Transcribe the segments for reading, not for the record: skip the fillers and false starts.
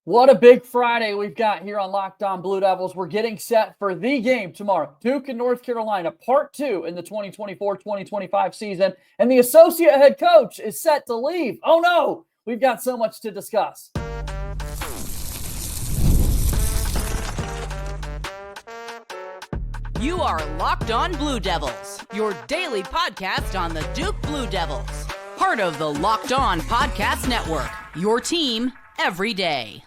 What a big Friday we've got here on Locked On Blue Devils. We're getting set for the game tomorrow. Duke and North Carolina, part 2 in the 2024-2025 season. And the associate head coach is set to leave. Oh no, we've got so much to discuss. You are Locked On Blue Devils, your daily podcast on the Duke Blue Devils. Part of the Locked On Podcast Network, your team every day.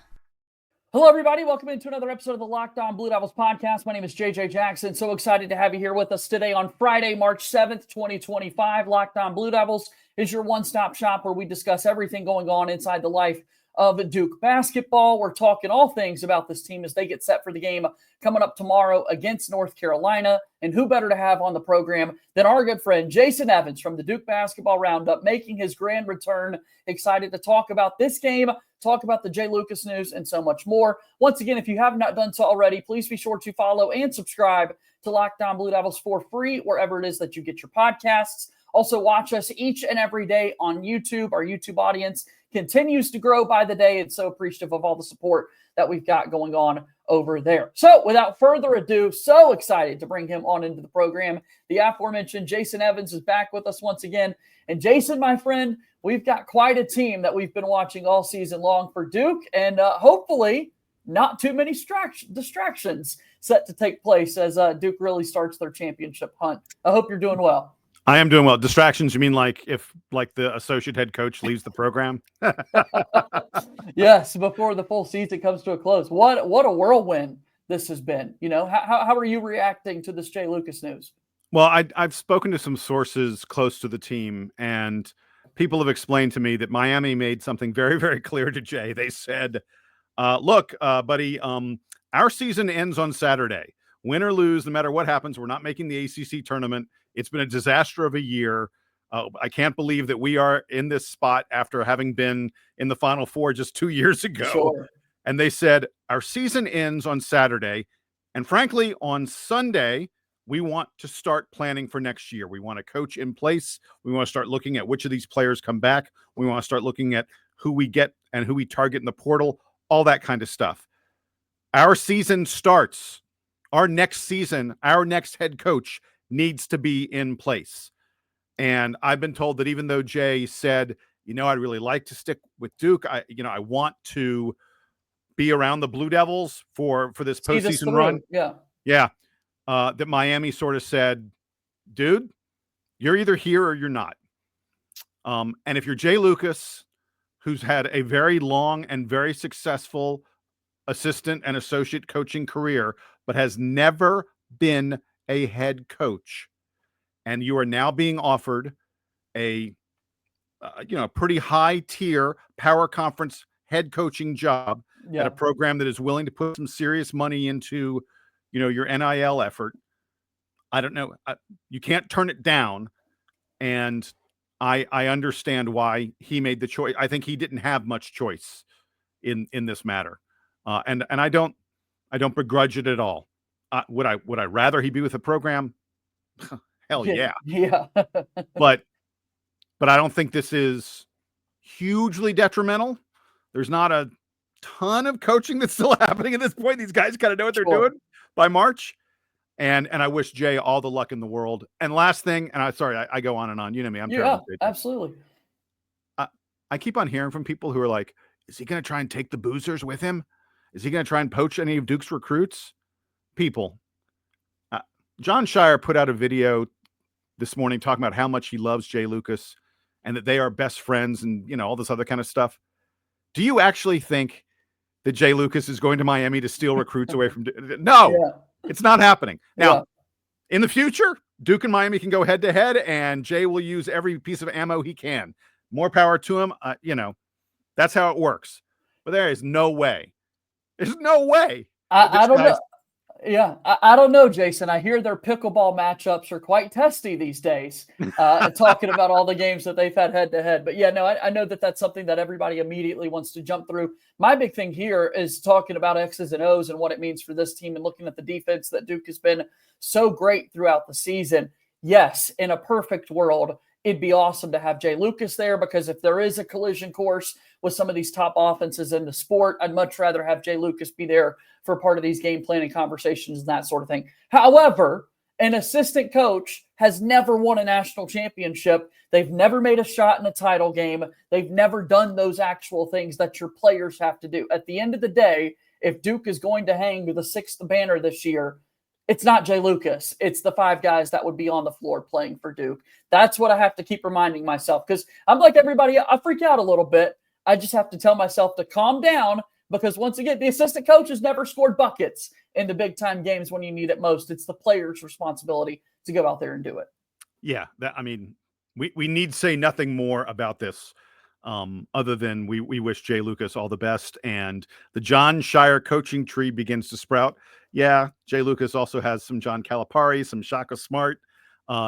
Hello, everybody. Welcome into another episode of the Locked On Blue Devils podcast. My name is JJ Jackson. So excited to have you here with us today on Friday, March 7th, 2025. Locked On Blue Devils is your one-stop shop where we discuss everything going on inside the life of Duke basketball. We're talking all things about this team as they get set for the game coming up tomorrow against North Carolina. And who better to have on the program than our good friend Jason Evans from the Duke Basketball Roundup, making his grand return. Excited to talk about this game, talk about the Jay Lucas news, and so much more. Once again, if you have not done so already, please be sure to follow and subscribe to Locked On Blue Devils for free wherever it is that you get your podcasts. Also, watch us each and every day on YouTube. Our YouTube audience continues to grow by the day, and so appreciative of all the support that we've got going on over there. So without further ado, so excited to bring him on into the program. The aforementioned Jason Evans is back with us once again. And Jason, my friend, we've got quite a team that we've been watching all season long for Duke, and hopefully not too many distractions set to take place as Duke really starts their championship hunt. I hope you're doing well. I am doing well. Distractions, you mean like if the associate head coach leaves the program? Yes, before the full season comes to a close. What a whirlwind this has been. You know, how are you reacting to this Jay Lucas news? Well, I've spoken to some sources close to the team, and people have explained to me that Miami made something very, very clear to Jay. They said, look, buddy, our season ends on Saturday. Win or lose, no matter what happens, we're not making the ACC tournament. It's been a disaster of a year. I can't believe that we are in this spot after having been in the Final Four just 2 years ago. Sure. And they said, our season ends on Saturday. And frankly, on Sunday, we want to start planning for next year. We want a coach in place. We want to start looking at which of these players come back. We want to start looking at who we get and who we target in the portal, all that kind of stuff. Our season starts. Our next season, our next head coach needs to be in place. And I've been told that even though Jay said, I'd really like to stick with Duke, I want to be around the Blue Devils for this postseason run. Yeah. That Miami sort of said, dude, you're either here or you're not. And if you're Jay Lucas, who's had a very long and very successful assistant and associate coaching career, but has never been a head coach, and you are now being offered a pretty high tier power conference head coaching job at a program that is willing to put some serious money into, your NIL effort. I don't know. You can't turn it down. And I understand why he made the choice. I think he didn't have much choice in this matter. And I don't begrudge it at all. Would I rather he be with the program? Hell yeah. Yeah. But I don't think this is hugely detrimental. There's not a ton of coaching that's still happening at this point. These guys kind of know what they're doing by March. And I wish Jay all the luck in the world. And last thing, and I go on and on. You know me. I'm terrible. Absolutely. I keep on hearing from people who are like, is he going to try and take the boozers with him? Is he going to try and poach any of Duke's recruits? People. John Shire put out a video this morning talking about how much he loves Jay Lucas and that they are best friends and, all this other kind of stuff. Do you actually think that Jay Lucas is going to Miami to steal recruits away from Duke? No, It's not happening. Now, in the future, Duke and Miami can go head to head and Jay will use every piece of ammo he can. More power to him. That's how it works. But there is no way. There's no way. I don't know. Yeah, I don't know, Jason. I hear their pickleball matchups are quite testy these days, talking about all the games that they've had head-to-head. But, I know that that's something that everybody immediately wants to jump through. My big thing here is talking about X's and O's and what it means for this team and looking at the defense that Duke has been so great throughout the season. Yes, in a perfect world, it'd be awesome to have Jay Lucas there because if there is a collision course with some of these top offenses in the sport. I'd much rather have Jay Lucas be there for part of these game planning conversations and that sort of thing. However, an assistant coach has never won a national championship. They've never made a shot in a title game. They've never done those actual things that your players have to do. At the end of the day, if Duke is going to hang the sixth banner this year, it's not Jay Lucas. It's the 5 guys that would be on the floor playing for Duke. That's what I have to keep reminding myself, because I'm like everybody. I freak out a little bit. I just have to tell myself to calm down, because once again, the assistant coach has never scored buckets in the big time games when you need it most. It's the player's responsibility to go out there and do it. Yeah. We need say nothing more about this other than we wish Jay Lucas all the best, and the John Shire coaching tree begins to sprout. Yeah. Jay Lucas also has some John Calipari, some Shaka Smart,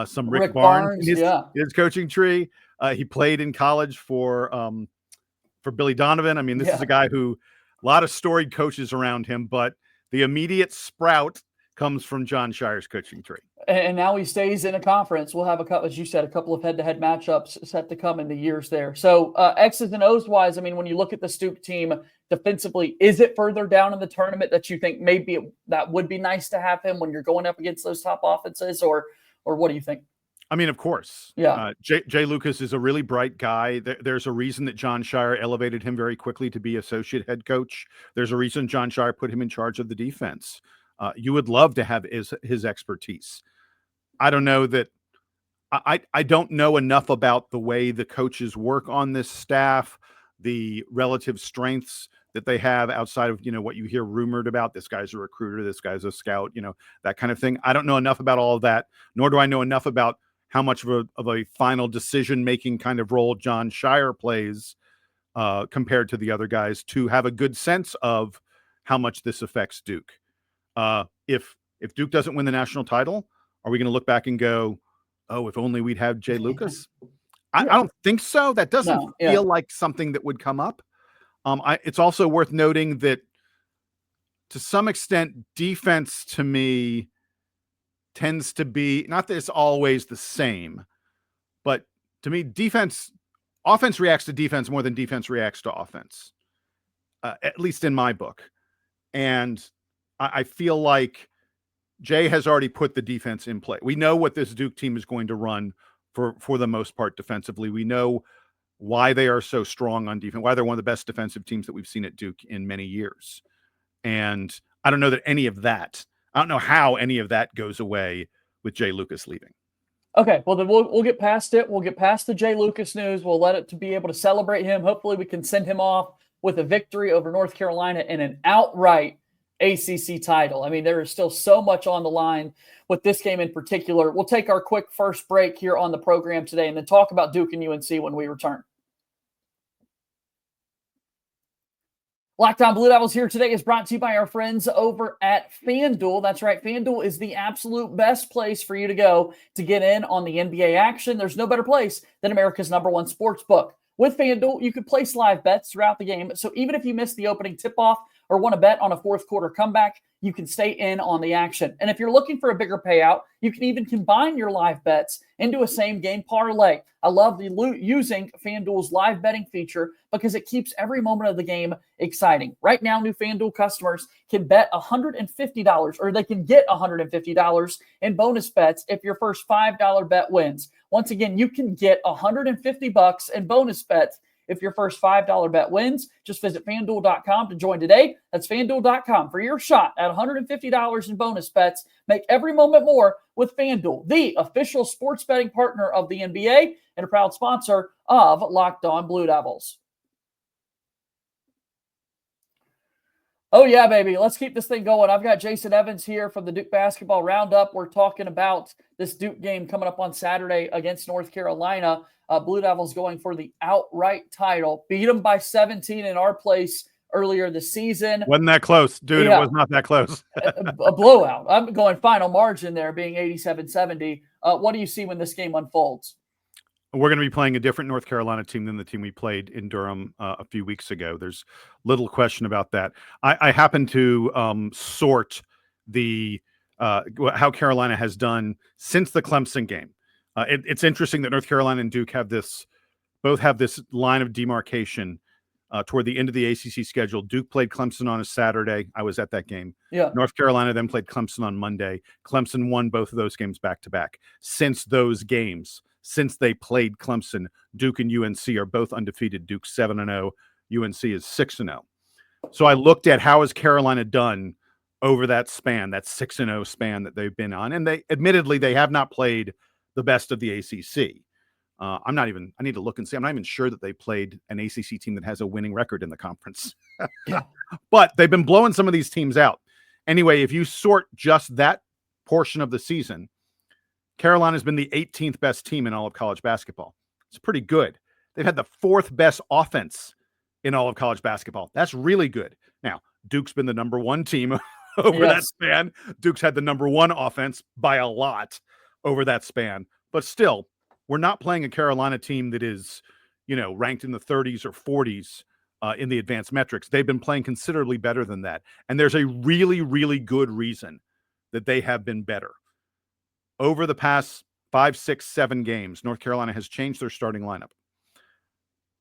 some Rick Barnes in his coaching tree. He played in college for Billy Donovan. I mean, this is a guy who a lot of storied coaches around him, but the immediate sprout comes from John Shire's coaching tree. And now he stays in a conference. We'll have as you said, a couple of head-to-head matchups set to come in the years there. So X's and O's wise, I mean, when you look at the Duke team defensively, is it further down in the tournament that you think maybe that would be nice to have him when you're going up against those top offenses, or what do you think? I mean, of course. Yeah. Jay Lucas is a really bright guy. There's a reason that John Shire elevated him very quickly to be associate head coach. There's a reason John Shire put him in charge of the defense. You would love to have his expertise. I don't know that I don't know enough about the way the coaches work on this staff, the relative strengths that they have outside of, what you hear rumored about. This guy's a recruiter, this guy's a scout, that kind of thing. I don't know enough about all of that, nor do I know enough about how much of a final decision-making kind of role John Shire plays compared to the other guys to have a good sense of how much this affects Duke. If Duke doesn't win the national title, are we going to look back and go, oh, if only we'd have Jay Lucas? I don't think so. That doesn't feel like something that would come up. It's also worth noting that to some extent, defense to me tends to be, not that it's always the same, but to me, offense reacts to defense more than defense reacts to offense, at least in my book. And I feel like Jay has already put the defense in play. We know what this Duke team is going to run for the most part defensively. We know why they are so strong on defense, why they're one of the best defensive teams that we've seen at Duke in many years. And I don't know that any of that, I don't know how any of that goes away with Jay Lucas leaving. Okay, well, then we'll get past it. We'll get past the Jay Lucas news. We'll let it to be able to celebrate him. Hopefully we can send him off with a victory over North Carolina and an outright ACC title. I mean, there is still so much on the line with this game in particular. We'll take our quick first break here on the program today and then talk about Duke and UNC when we return. Locked On Blue Devils here today is brought to you by our friends over at FanDuel. That's right. FanDuel is the absolute best place for you to go to get in on the NBA action. There's no better place than America's #1 sports book. With FanDuel, you can place live bets throughout the game. So even if you miss the opening tip-off or want to bet on a fourth quarter comeback, you can stay in on the action. And if you're looking for a bigger payout, you can even combine your live bets into a same-game parlay. I love using FanDuel's live betting feature because it keeps every moment of the game exciting. Right now, new FanDuel customers can bet $150, or they can get $150 in bonus bets if your first $5 bet wins. Once again, you can get $150 in bonus bets if your first $5 bet wins. Just visit FanDuel.com to join today. That's FanDuel.com for your shot at $150 in bonus bets. Make every moment more with FanDuel, the official sports betting partner of the NBA and a proud sponsor of Locked On Blue Devils. Oh, yeah, baby. Let's keep this thing going. I've got Jason Evans here from the Duke Basketball Roundup. We're talking about this Duke game coming up on Saturday against North Carolina. Blue Devils going for the outright title. Beat them by 17 in our place earlier this season. Wasn't that close, dude. Yeah. It was not that close. a blowout. I'm going final margin there being 87-70. What do you see when this game unfolds? We're going to be playing a different North Carolina team than the team we played in Durham a few weeks ago. There's little question about that. I happen to sort the how Carolina has done since the Clemson game. It's interesting that North Carolina and Duke both have this line of demarcation toward the end of the ACC schedule. Duke played Clemson on a Saturday. I was at that game. Yeah. North Carolina then played Clemson on Monday. Clemson won both of those games back-to-back. Since those games, since they played Clemson, Duke and UNC are both undefeated. Duke's 7-0. UNC is 6-0. So I looked at how has Carolina done over that span, that 6-0 span that they've been on. And they admittedly, they have not played the best of the ACC. I need to look and see. I'm not even sure that they played an ACC team that has a winning record in the conference. Yeah. But they've been blowing some of these teams out. Anyway, if you sort just that portion of the season, Carolina's been the 18th best team in all of college basketball. It's pretty good. They've had the 4th best offense in all of college basketball. That's really good. Now, Duke's been the number 1 team over that span. Duke's had the number 1 offense by a lot over that span. But still, we're not playing a Carolina team that is, ranked in the 30s or 40s in the advanced metrics. They've been playing considerably better than that. And there's a really, really good reason that they have been better. Over the past 5, 6, 7 games, North Carolina has changed their starting lineup.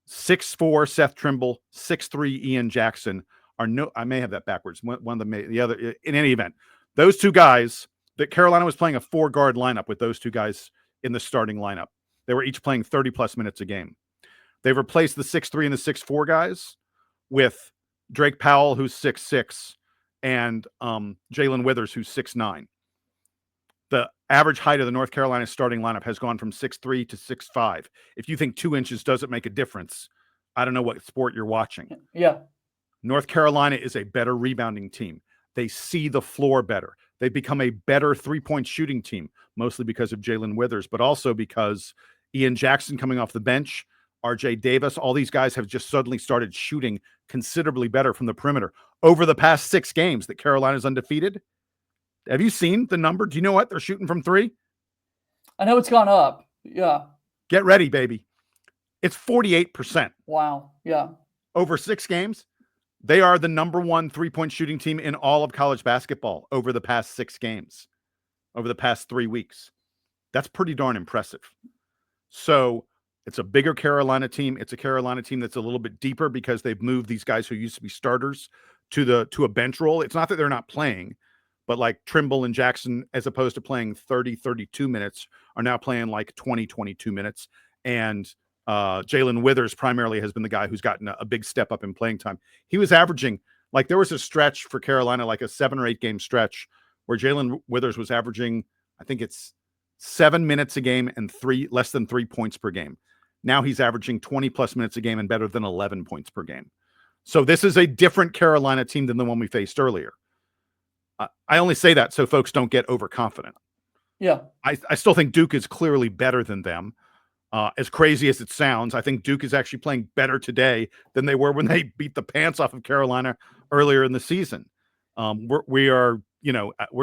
6'4" Seth Trimble, 6'3" Ian Jackson I may have that backwards. One of the other, in any event, those 2 guys that Carolina was playing a 4-guard lineup with those 2 guys in the starting lineup. They were each playing 30 plus minutes a game. They've replaced the 6'3" and the 6'4" guys with Drake Powell, who's 6'6", and Jalen Withers, who's 6'9". The average height of the North Carolina starting lineup has gone from 6'3" to 6'5". If you think 2 inches doesn't make a difference, I don't know what sport you're watching. Yeah. North Carolina is a better rebounding team. They see the floor better. They've become a better 3-point shooting team, mostly because of Jalen Withers, but also because Ian Jackson coming off the bench, RJ Davis, all these guys have just suddenly started shooting considerably better from the perimeter. Over the past 6 games that Carolina's undefeated, have you seen the number? Do you know what they're shooting from 3? I know it's gone up. Yeah. Get ready, baby. It's 48%. Wow. Yeah. Over 6 games. They are the number 1 3-point shooting team in all of college basketball over the past 6 games, over the past 3 weeks. That's pretty darn impressive. So it's a bigger Carolina team. It's a Carolina team that's a little bit deeper because they've moved these guys who used to be starters to a bench role. It's not that they're not playing, but like Trimble and Jackson, as opposed to playing 30, 32 minutes, are now playing like 20, 22 minutes. And Jalen Withers primarily has been the guy who's gotten a big step up in playing time. He was averaging, like there was a stretch for Carolina, like a 7 or 8 game stretch where Jalen Withers was averaging, I think it's 7 minutes a game and less than 3 points per game. Now he's averaging 20 plus minutes a game and better than 11 points per game. So this is a different Carolina team than the one we faced earlier. I only say that so folks don't get overconfident. Yeah. I still think Duke is clearly better than them. As crazy as it sounds, I think Duke is actually playing better today than they were when they beat the pants off of Carolina earlier in the season. We're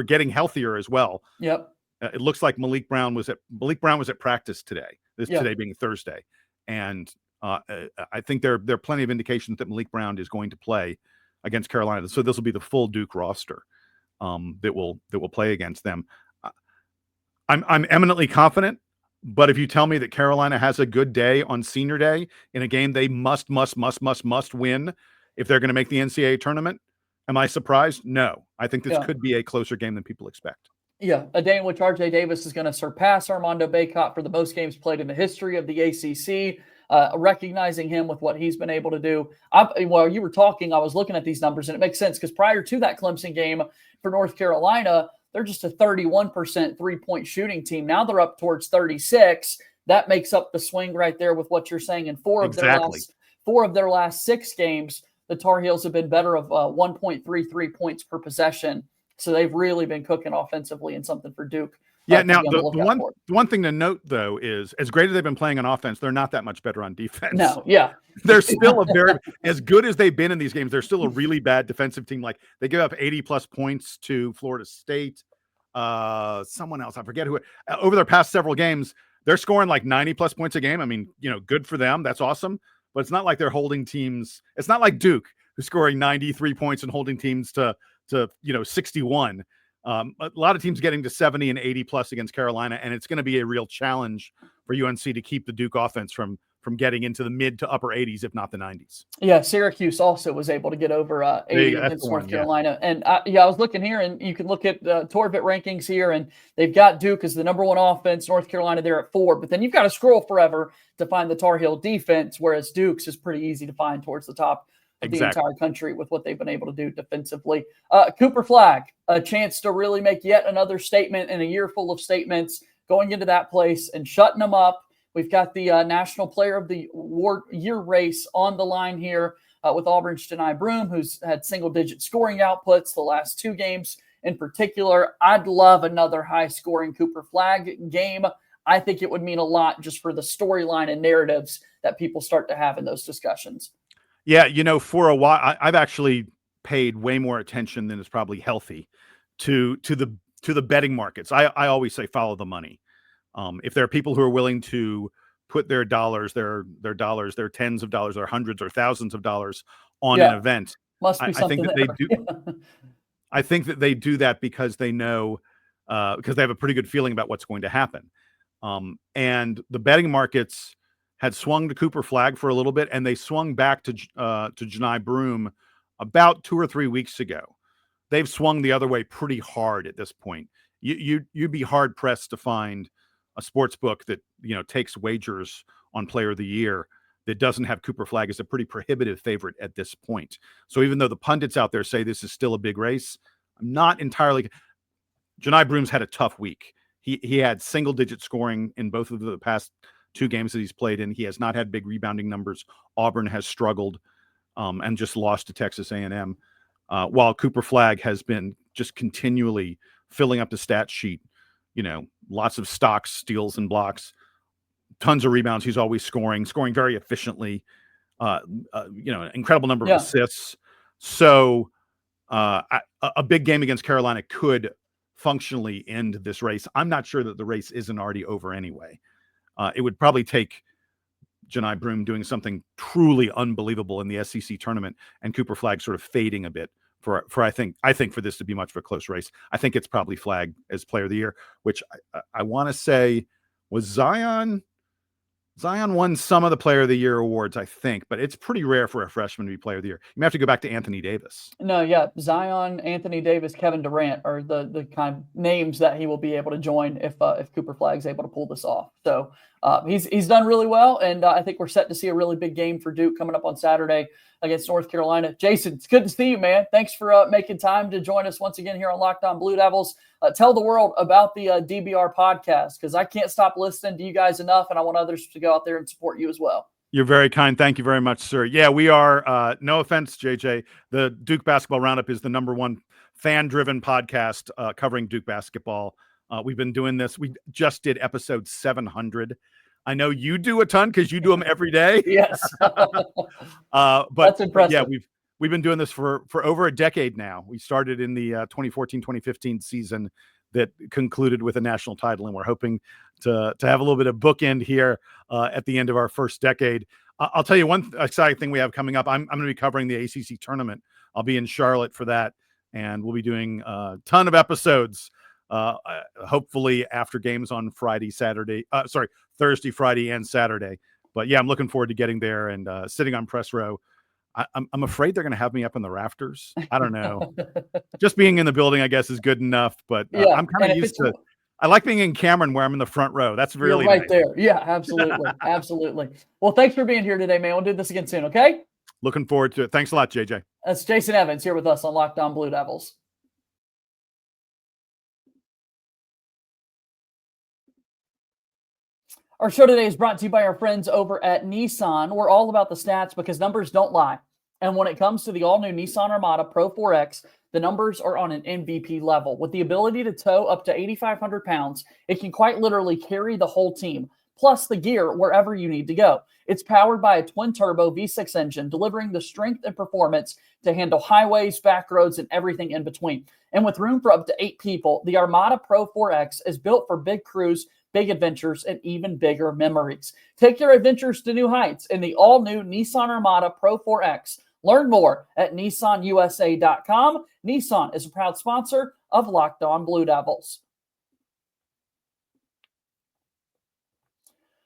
getting healthier as well. Yep. It looks like Malik Brown was at practice today. Today being Thursday, and I think there are plenty of indications that Malik Brown is going to play against Carolina. So this will be the full Duke roster that will play against them. I'm eminently confident. But if you tell me that Carolina has a good day on senior day in a game they must win if they're going to make the NCAA tournament, am I surprised? No. I think this could be a closer game than people expect. Yeah, a day in which RJ Davis is going to surpass Armando Bacot for the most games played in the history of the ACC, recognizing him with what he's been able to do. While you were talking, I was looking at these numbers, and it makes sense because prior to that Clemson game for North Carolina, they're just a 31% 3-point shooting team. Now they're up towards 36. That makes up the swing right there with what you're saying. In 4 of their last 6 games, the Tar Heels have been better of 1.33 points per possession. So they've really been cooking offensively, and something for Duke. Yeah, now the one thing to note, though, is as great as they've been playing on offense, they're not that much better on defense. No, yeah. They're still as good as they've been in these games, they're still a really bad defensive team. Like they give up 80-plus points to Florida State. Someone else, I forget who. Over their past several games, they're scoring like 90-plus points a game. I mean, good for them. That's awesome. But it's not like they're holding teams. It's not like Duke, who's scoring 93 points and holding teams to 61. A lot of teams getting to 70 and 80 plus against Carolina, and it's going to be a real challenge for UNC to keep the Duke offense from from getting into the mid to upper 80s, if not the 90s. Yeah, Syracuse also was able to get over 80 against North Carolina. And I was looking here, and you can look at Torvik rankings here, and they've got Duke as the number one offense, North Carolina there at 4. But then you've got to scroll forever to find the Tar Heel defense, whereas Duke's is pretty easy to find towards the top of the entire country with what they've been able to do defensively. Cooper Flagg, a chance to really make yet another statement in a year full of statements, going into that place and shutting them up. We've got the National Player of the Year race on the line here with Auburn's Janai Broome, who's had single-digit scoring outputs the last 2 games in particular. I'd love another high-scoring Cooper Flagg game. I think it would mean a lot just for the storyline and narratives that people start to have in those discussions. Yeah, for a while, I've actually paid way more attention than is probably healthy to the betting markets. I always say follow the money. If there are people who are willing to put their dollars, their tens of dollars, or hundreds or thousands of dollars on an event, must be something. I think that they do. I think that they do that because they know, because they have a pretty good feeling about what's going to happen. And the betting markets had swung to Cooper Flagg for a little bit, and they swung back to Janai Broome about 2 or 3 weeks ago. They've swung the other way pretty hard at this point. You'd be hard pressed to find a sports book that takes wagers on Player of the Year that doesn't have Cooper Flagg as a pretty prohibitive favorite at this point. So even though the pundits out there say this is still a big race, I'm not entirely. Janai Broome's had a tough week. He had single-digit scoring in both of the past 2 games that he's played in. He has not had big rebounding numbers. Auburn has struggled and just lost to Texas A&M, while Cooper Flagg has been just continually filling up the stat sheet. Lots of stocks, steals, and blocks, tons of rebounds. He's always scoring very efficiently. An incredible number of assists. So a big game against Carolina could functionally end this race. I'm not sure that the race isn't already over anyway. It would probably take Janai Broome doing something truly unbelievable in the SEC tournament and Cooper Flagg sort of fading a bit for I think for this to be much of a close race. I think it's probably Flagg as Player of the Year, which I want to say was Zion. Zion won some of the Player of the Year awards, I think, but it's pretty rare for a freshman to be Player of the Year. You may have to go back to Anthony Davis. No, yeah. Zion, Anthony Davis, Kevin Durant are the kind of names that he will be able to join if Cooper Flagg's able to pull this off. So he's done really well, and I think we're set to see a really big game for Duke coming up on Saturday against North Carolina. Jason, it's good to see you, man. Thanks for making time to join us once again here on Locked On Blue Devils. Tell the world about the DBR podcast, because I can't stop listening to you guys enough, and I want others to go out there and support you as well. You're very kind. Thank you very much, sir. Yeah, we are, no offense, JJ, the Duke Basketball Roundup is the #1 fan-driven podcast covering Duke basketball. We've been doing this. We just did episode 700. I know you do a ton because you do them every day. Yes. But that's impressive. Yeah, we've been doing this for over a decade now. We started in the 2014-2015 season that concluded with a national title, and we're hoping to have a little bit of bookend here at the end of our first decade. I'll tell you one exciting thing we have coming up. I'm going to be covering the ACC tournament. I'll be in Charlotte for that, and we'll be doing a ton of episodes. Hopefully after games on Thursday, Friday, and Saturday. But yeah, I'm looking forward to getting there and sitting on press row. I'm afraid they're going to have me up in the rafters. I don't know. Just being in the building, I guess, is good enough. But I'm kind of used to it. I like being in Cameron where I'm in the front row. That's really right nice. there. Yeah, absolutely. Absolutely. Well, thanks for being here today, man. We'll do this again soon, okay? Looking forward to it. Thanks a lot, JJ. That's Jason Evans here with us on Locked On Blue Devils. Our show today is brought to you by our friends over at Nissan. We're all about the stats because numbers don't lie. And when it comes to the all-new Nissan Armada Pro 4X, the numbers are on an MVP level. With the ability to tow up to 8,500 pounds, it can quite literally carry the whole team, plus the gear wherever you need to go. It's powered by a twin-turbo V6 engine, delivering the strength and performance to handle highways, back roads, and everything in between. And with room for up to 8 people, the Armada Pro 4X is built for big crews, big adventures, and even bigger memories. Take your adventures to new heights in the all-new Nissan Armada Pro 4X. Learn more at nissanusa.com. Nissan is a proud sponsor of Locked On Blue Devils.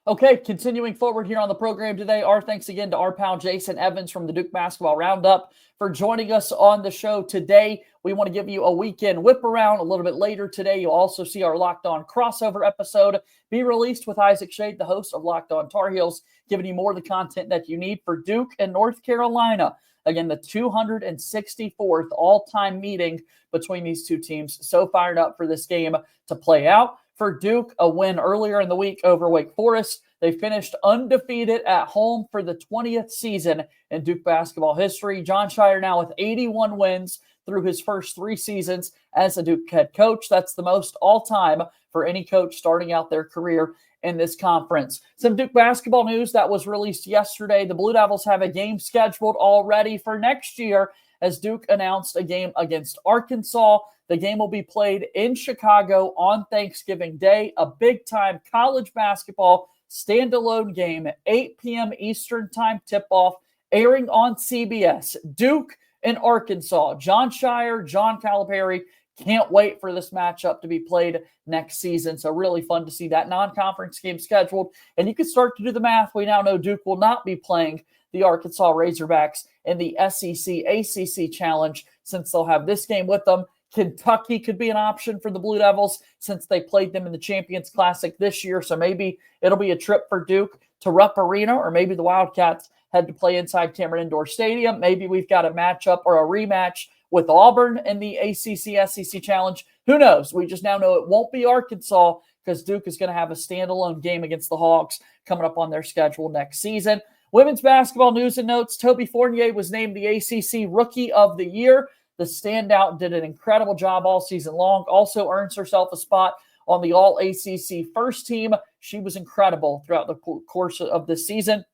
Okay, continuing forward here on the program today, our thanks again to our pal Jason Evans from the Duke Basketball Roundup for joining us on the show today. We want to give you a weekend whip around a little bit later today. You'll also see our Locked On crossover episode be released with Isaac Shade, the host of Locked On Tar Heels, giving you more of the content that you need for Duke and North Carolina. Again, the 264th all-time meeting between these two teams. So fired up for this game to play out. For Duke, a win earlier in the week over Wake Forest. They finished undefeated at home for the 20th season in Duke basketball history. Jon Scheyer now with 81 wins through his first 3 seasons as a Duke head coach. That's the most all-time for any coach starting out their career in this conference. Some Duke basketball news that was released yesterday. The Blue Devils have a game scheduled already for next year as Duke announced a game against Arkansas. The game will be played in Chicago on Thanksgiving Day, a big-time college basketball standalone game at 8 p.m. Eastern Time tip-off, airing on CBS. Duke and Arkansas. Jon Scheyer, John Calipari can't wait for this matchup to be played next season. So really fun to see that non-conference game scheduled. And you can start to do the math. We now know Duke will not be playing the Arkansas Razorbacks in the SEC ACC Challenge since they'll have this game with them. Kentucky could be an option for the Blue Devils since they played them in the Champions Classic this year. So maybe it'll be a trip for Duke to Rupp Arena, or maybe the Wildcats had to play inside Cameron Indoor Stadium. Maybe we've got a matchup or a rematch with Auburn in the ACC SEC Challenge. Who knows? We just now know it won't be Arkansas because Duke is going to have a standalone game against the Hogs coming up on their schedule next season. Women's basketball news and notes. Toby Fournier was named the ACC Rookie of the Year. The standout did an incredible job all season long. Also earns herself a spot on the All-ACC first team. She was incredible throughout the course of the season.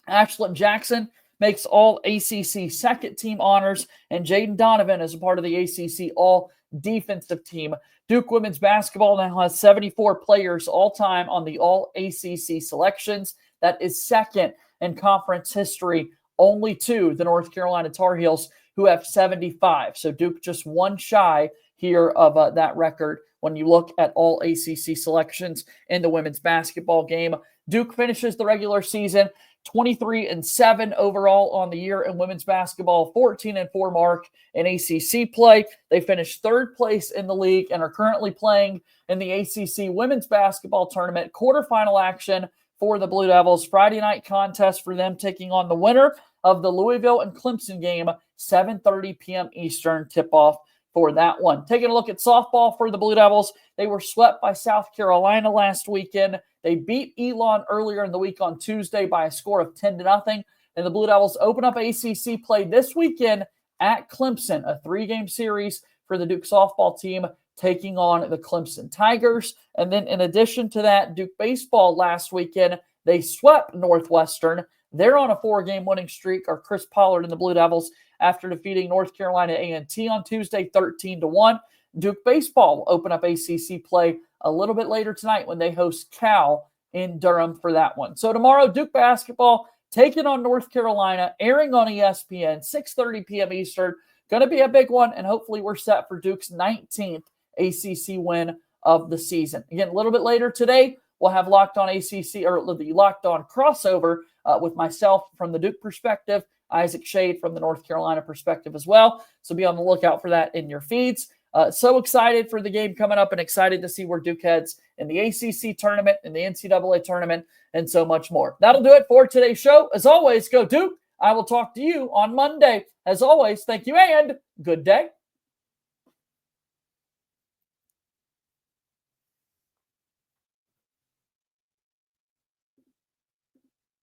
Ashlyn Jackson makes All-ACC second team honors, and Jaden Donovan is a part of the ACC All-Defensive team. Duke women's basketball now has 74 players all-time on the All-ACC selections. That is second in conference history, only to the North Carolina Tar Heels, who have 75. So Duke just one shy here of that record when you look at all ACC selections in the women's basketball game. Duke finishes the regular season 23-7 overall on the year in women's basketball, 14-4 mark in ACC play. They finished third place in the league and are currently playing in the ACC women's basketball tournament quarterfinal action for the Blue Devils. Friday night contest for them taking on the winner of the Louisville and Clemson game, 7:30 p.m. Eastern tip-off for that one. Taking a look at softball for the Blue Devils, they were swept by South Carolina last weekend. They beat Elon earlier in the week on Tuesday by a score of 10-0, and the Blue Devils open up ACC play this weekend at Clemson, a 3-game series for the Duke softball team taking on the Clemson Tigers. And then in addition to that, Duke baseball last weekend, they swept Northwestern. They're on a 4-game winning streak, or Chris Pollard and the Blue Devils, after defeating North Carolina A&T on Tuesday 13-1. Duke baseball will open up ACC play a little bit later tonight when they host Cal in Durham for that one. So tomorrow, Duke basketball taking on North Carolina, airing on ESPN, 6:30 p.m. Eastern. Going to be a big one, and hopefully we're set for Duke's 19th ACC win of the season. Again, a little bit later today, we'll have Locked On ACC, or the Locked On crossover with myself from the Duke perspective, Isaac Shade from the North Carolina perspective as well. So be on the lookout for that in your feeds. So excited for the game coming up and excited to see where Duke heads in the ACC tournament, in the NCAA tournament, and so much more. That'll do it for today's show. As always, go Duke. I will talk to you on Monday. As always, thank you and good day.